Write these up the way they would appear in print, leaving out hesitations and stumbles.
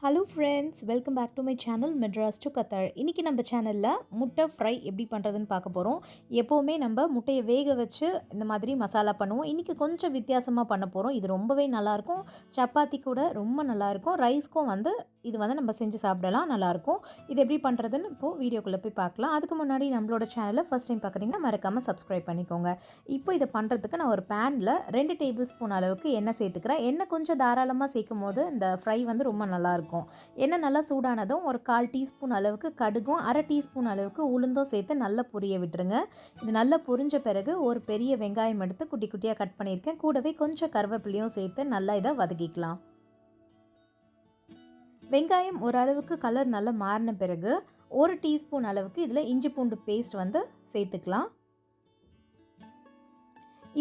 Hello friends, welcome back to my channel Madras to Qatar. இன்றைக்கி நம்ம சேனலில் முட்டை ஃப்ரை எப்படி பண்ணுறதுன்னு பார்க்க போகிறோம். எப்போவுமே நம்ம முட்டையை வேக வச்சு இந்த மாதிரி மசாலா பண்ணுவோம். இன்றைக்கி கொஞ்சம் வித்தியாசமாக பண்ண போகிறோம். இது ரொம்பவே நல்லாயிருக்கும். சப்பாத்தி கூட ரொம்ப நல்லாயிருக்கும். ரைஸ்க்கும் இது நம்ம செஞ்சு சாப்பிடலாம், நல்லாயிருக்கும். இது எப்படி பண்ணுறதுன்னு இப்போது வீடியோக்குள்ளே போய் பார்க்கலாம். அதுக்கு முன்னாடி நம்மளோட சேனலை ஃபஸ்ட் டைம் பார்க்குறீங்கன்னா மறக்காமல் சப்ஸ்கிரைப் பண்ணிக்கோங்க. இப்போ இதை பண்ணுறதுக்கு நான் ஒரு பேனில் 2 டேபிள் ஸ்பூன் அளவுக்கு எண்ணெய் சேர்த்துக்கிறேன். எண்ணெய் கொஞ்சம் தாராளமாக சேர்க்கும் போது இந்த ஃப்ரை ரொம்ப நல்லாயிருக்கும். எண்ணெய் நல்லா சூடானதும் ஒரு 1/4 டீஸ்பூன் அளவுக்கு கடுகும் 1/2 டீஸ்பூன் அளவுக்கு உளுந்தும் சேர்த்து நல்லா பொரிய விட்டுருங்க. இது நல்லா பொரிஞ்ச பிறகு ஒரு பெரிய வெங்காயம் எடுத்து குட்டி குட்டியாக கட் பண்ணியிருக்கேன். கூடவே கொஞ்சம் கருவேப்பிலையும் சேர்த்து நல்லா இதை வதக்கிக்கலாம். வெங்காயம் ஓரளவுக்கு கலர் நல்லா மாறின பிறகு 1 டீஸ்பூன் அளவுக்கு இதில் இஞ்சி பூண்டு பேஸ்ட் சேர்த்துக்கலாம்.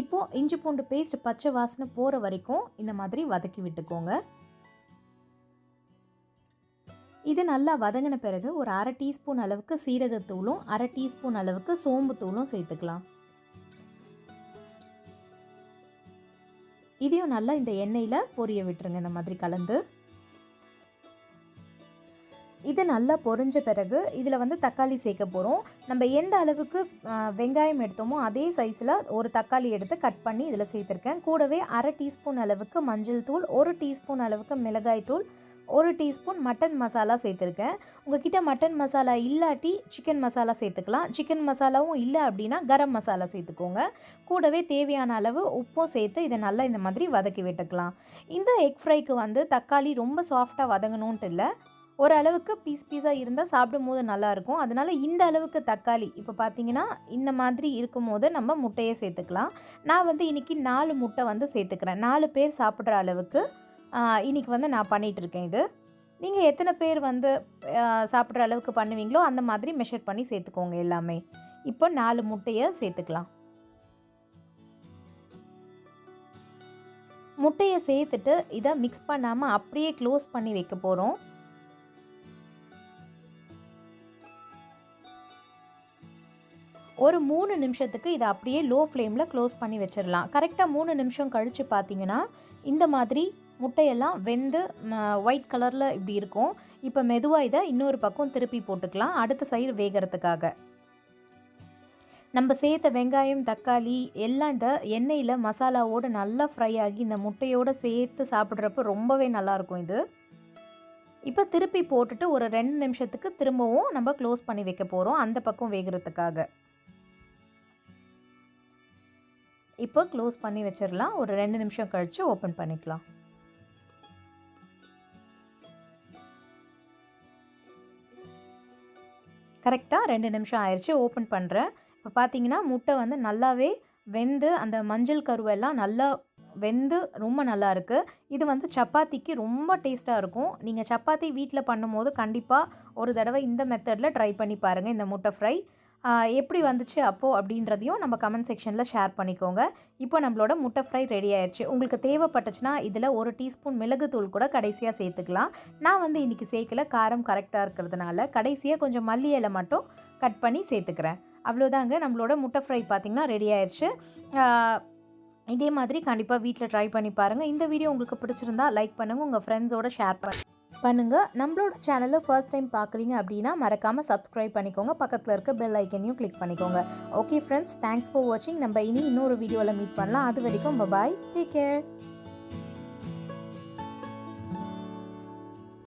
இப்போது இஞ்சி பூண்டு பேஸ்ட் பச்சை வாசனை போகிற வரைக்கும் இந்த மாதிரி வதக்கி விட்டுக்கோங்க. இது நல்லா வதங்கின பிறகு ஒரு 1/2 டீஸ்பூன் அளவுக்கு சீரகத்தூளும் 1/2 டீஸ்பூன் அளவுக்கு சோம்புத்தூளும் சேர்த்துக்கலாம். இதையும் நல்லா இந்த எண்ணெயில் பொரிய விட்டுருங்க. இந்த மாதிரி கலந்து இது நல்லா பொரிஞ்ச பிறகு இதில் தக்காளி சேர்க்க போகிறோம். நம்ம எந்த அளவுக்கு வெங்காயம் எடுத்தோமோ அதே சைஸில் ஒரு தக்காளி எடுத்து கட் பண்ணி இதில் சேர்த்துருக்கேன். கூடவே 1/2 டீஸ்பூன் அளவுக்கு மஞ்சள் தூள், 1 டீஸ்பூன் அளவுக்கு மிளகாய் தூள், 1 டீஸ்பூன் மட்டன் மசாலா சேர்த்துருக்கேன். உங்கள்கிட்ட மட்டன் மசாலா இல்லாட்டி சிக்கன் மசாலா சேர்த்துக்கலாம். சிக்கன் மசாலாவும் இல்லை அப்படின்னா கரம் மசாலா சேர்த்துக்கோங்க. கூடவே தேவையான அளவு உப்பும் சேர்த்து இதை நல்லா இந்த மாதிரி வதக்கி விட்டுக்கலாம். இந்த எக் ஃப்ரைக்கு தக்காளி ரொம்ப சாஃப்டாக வதங்கணுன்ட்டு இல்லை, ஓரளவுக்கு பீஸாக இருந்தால் சாப்பிடும் போது நல்லாயிருக்கும். அதனால் இந்த அளவுக்கு தக்காளி இப்போ பார்த்தீங்கன்னா இந்த மாதிரி இருக்கும் போது நம்ம முட்டையை சேர்த்துக்கலாம். நான் இன்றைக்கி 4 முட்டை சேர்த்துக்கிறேன். 4 பேர் சாப்பிட்ற அளவுக்கு இன்றைக்கி நான் பண்ணிகிட்ருக்கேன். இது நீங்கள் எத்தனை பேர் சாப்பிட்ற அளவுக்கு பண்ணுவீங்களோ அந்த மாதிரி மெஷர் பண்ணி சேர்த்துக்கோங்க எல்லாமே. இப்போ 4 முட்டையை சேர்த்துக்கலாம். முட்டையை சேர்த்துட்டு இதை மிக்ஸ் பண்ணாமல் அப்படியே க்ளோஸ் பண்ணி வைக்க போகிறோம். ஒரு 3 நிமிஷத்துக்கு இதை அப்படியே லோ ஃப்ளேமில் க்ளோஸ் பண்ணி வச்சிடலாம். கரெக்டாக 3 நிமிஷம் கழித்து பார்த்தீங்கன்னா இந்த மாதிரி முட்டையெல்லாம் வெந்து ஒயிட் கலரில் இப்படி இருக்கும். இப்போ மெதுவாக இதை இன்னொரு பக்கம் திருப்பி போட்டுக்கலாம், அடுத்த சைடு வேகிறதுக்காக. நம்ம சேர்த்த வெங்காயம் தக்காளி எல்லாம் இந்த எண்ணெயில் மசாலாவோடு நல்லா ஃப்ரை ஆகி இந்த முட்டையோடு சேர்த்து சாப்பிட்றப்ப ரொம்பவே நல்லாயிருக்கும். இது இப்போ திருப்பி போட்டுட்டு ஒரு 2 நிமிஷத்துக்கு திரும்பவும் நம்ம க்ளோஸ் பண்ணி வைக்க போகிறோம், அந்த பக்கம் வேகிறதுக்காக. இப்போ க்ளோஸ் பண்ணி வச்சிடலாம். ஒரு 2 நிமிஷம் கழித்து ஓப்பன் பண்ணிக்கலாம். கரெக்டாக 2 நிமிஷம் ஆயிடுச்சு. ஓப்பன் பண்ணுறேன். இப்போ பார்த்தீங்கன்னா முட்டை நல்லாவே வெந்து அந்த மஞ்சள் கருவெல்லாம் நல்லா வெந்து ரொம்ப நல்லா இருக்குது. இது சப்பாத்திக்கு ரொம்ப டேஸ்ட்டாக இருக்கும். நீங்கள் சப்பாத்தி வீட்டில் பண்ணும்போது கண்டிப்பாக ஒரு தடவை இந்த மெத்தடில் ட்ரை பண்ணி பாருங்கள். இந்த முட்டை ஃப்ரை எப்படி வந்துச்சு அப்போது அப்படின்றதையும் நம்ம கமெண்ட் செக்ஷனில் ஷேர் பண்ணிக்கோங்க. இப்போ நம்மளோட முட்டை ஃப்ரை ரெடி ஆயிடுச்சு. உங்களுக்கு தேவைப்பட்டுச்சுன்னா இதில் 1 டீஸ்பூன் மிளகுத்தூள் கூட கடைசியாக சேர்த்துக்கலாம். நான் இன்றைக்கி சேர்க்கல, காரம் கரெக்டாக இருக்கிறதுனால கடைசியாக கொஞ்சம் மல்லி இலை மட்டும் கட் பண்ணி சேர்த்துக்கிறேன். அவ்வளோதாங்க, நம்மளோட முட்டை ஃப்ரை பார்த்திங்கன்னா ரெடி ஆயிடுச்சு. இதே மாதிரி கண்டிப்பாக வீட்டில் ட்ரை பண்ணி பாருங்கள். இந்த வீடியோ உங்களுக்கு பிடிச்சிருந்தா லைக் பண்ணுங்கள், உங்கள் ஃப்ரெண்ட்ஸோடு ஷேர் பண்ணுங்கள். நம்மளோட சேனலை ஃபர்ஸ்ட் டைம் பார்க்குறீங்க அப்படின்னா மறக்காமல் சப்ஸ்கிரைப் பண்ணிக்கோங்க. பக்கத்தில் இருக்க பெல் ஐக்கனையும் கிளிக் பண்ணிக்கோங்க. ஓகே ஃப்ரெண்ட்ஸ், தேங்க்ஸ் ஃபார் வாட்சிங். நம்ம இன்னொரு வீடியோவில் மீட் பண்ணலாம். அது வரைக்கும் பாய், டேக் கேர்.